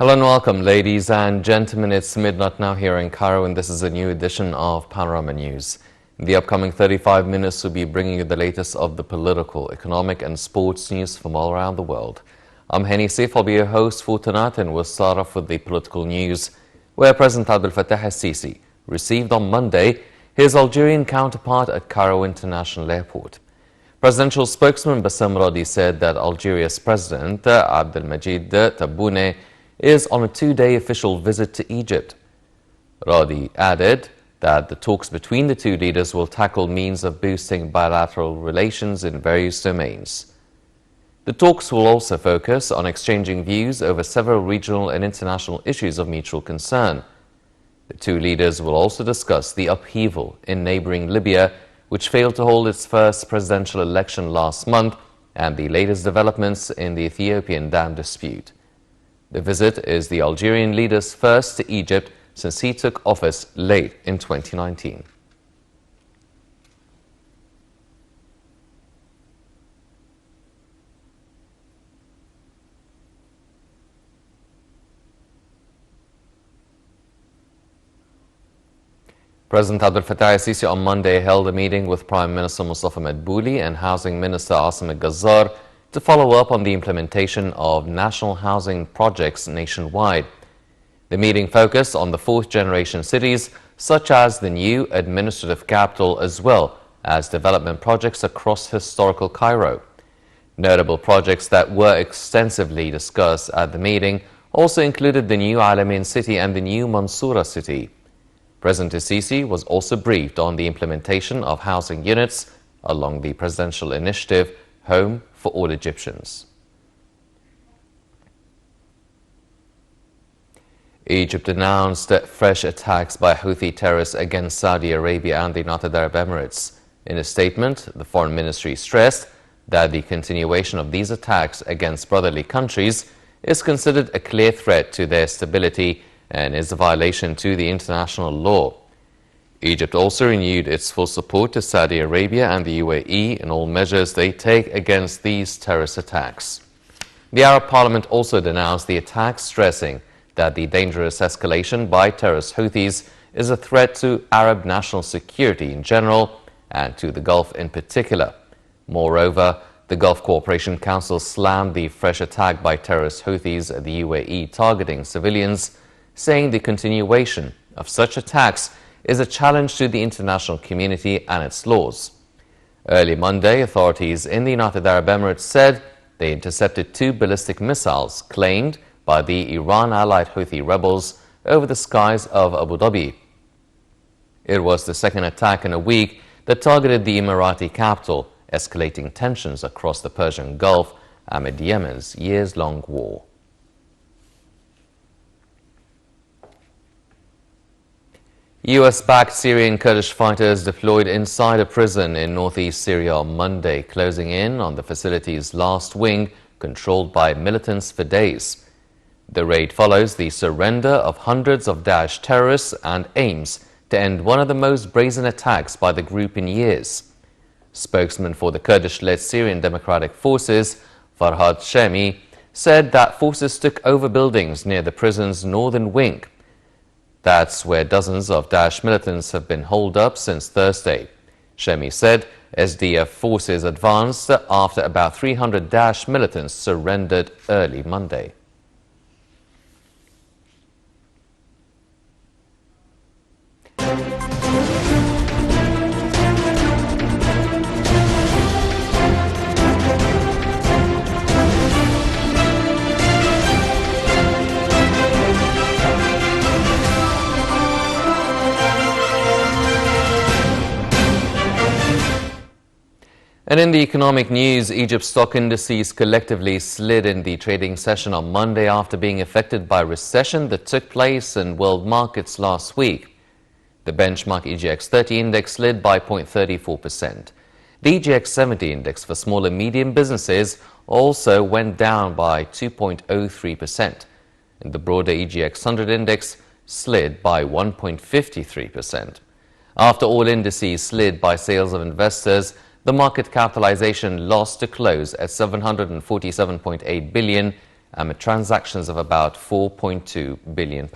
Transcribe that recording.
Hello and welcome, ladies and gentlemen. It's midnight now here in Cairo, and this is a new edition of Panorama News. In the upcoming 35 minutes, we'll be bringing you the latest of the political, economic and sports news from all around the world. I'm Henny Saif, I'll be your host for tonight, and we'll start off with the political news, where President Abdel Fattah al-Sisi received on Monday his Algerian counterpart at Cairo International Airport. Presidential spokesman Bassam Radi said that Algeria's President Abdelmajid Tebboune is on a two-day official visit to Egypt. Radi added that the talks between the two leaders will tackle means of boosting bilateral relations in various domains. The talks will also focus on exchanging views over several regional and international issues of mutual concern. The two leaders will also discuss the upheaval in neighboring Libya, which failed to hold its first presidential election last month, and the latest developments in the Ethiopian dam dispute. The visit is the Algerian leader's first to Egypt since he took office late in 2019. President Abdel Fattah al-Sisi on Monday held a meeting with Prime Minister Mustafa Madbouli and Housing Minister Asim al-Gazzar to follow up on the implementation of national housing projects nationwide. The meeting focused on the fourth-generation cities, such as the new administrative capital, as well as development projects across historical Cairo. Notable projects that were extensively discussed at the meeting also included the new Alamein city and the new Mansoura city. President al-Sisi was also briefed on the implementation of housing units along the presidential initiative Home for All Egyptians. Egypt announced fresh attacks by Houthi terrorists against Saudi Arabia and the United Arab Emirates. In a statement, the Foreign Ministry stressed that the continuation of these attacks against brotherly countries is considered a clear threat to their stability and is a violation to the international law. Egypt also renewed its full support to Saudi Arabia and the UAE in all measures they take against these terrorist attacks. The Arab Parliament also denounced the attacks, stressing that the dangerous escalation by terrorist Houthis is a threat to Arab national security in general and to the Gulf in particular. Moreover, the Gulf Cooperation Council slammed the fresh attack by terrorist Houthis at the UAE targeting civilians, saying the continuation of such attacks is a challenge to the international community and its laws. Early Monday, authorities in the United Arab Emirates said they intercepted two ballistic missiles claimed by the Iran-allied Houthi rebels over the skies of Abu Dhabi. It was the second attack in a week that targeted the Emirati capital, escalating tensions across the Persian Gulf amid Yemen's years-long war. US-backed Syrian Kurdish fighters deployed inside a prison in northeast Syria on Monday, closing in on the facility's last wing, controlled by militants for days. The raid follows the surrender of hundreds of Daesh terrorists and aims to end one of the most brazen attacks by the group in years. Spokesman for the Kurdish-led Syrian Democratic Forces, Farhad Shami, said that forces took over buildings near the prison's northern wing. That's where dozens of Daesh militants have been holed up since Thursday. Shemi said SDF forces advanced after about 300 Daesh militants surrendered early Monday. And in the economic news, Egypt's stock indices collectively slid in the trading session on Monday after being affected by recession that took place in world markets last week. The benchmark EGX 30 index slid by 0.34%. The EGX 70 index for small and medium businesses also went down by 2.03%. And the broader EGX 100 index slid by 1.53%. After all indices slid by sales of investors, the market capitalization lost to close at $747.8 billion amid transactions of about £4.2 billion.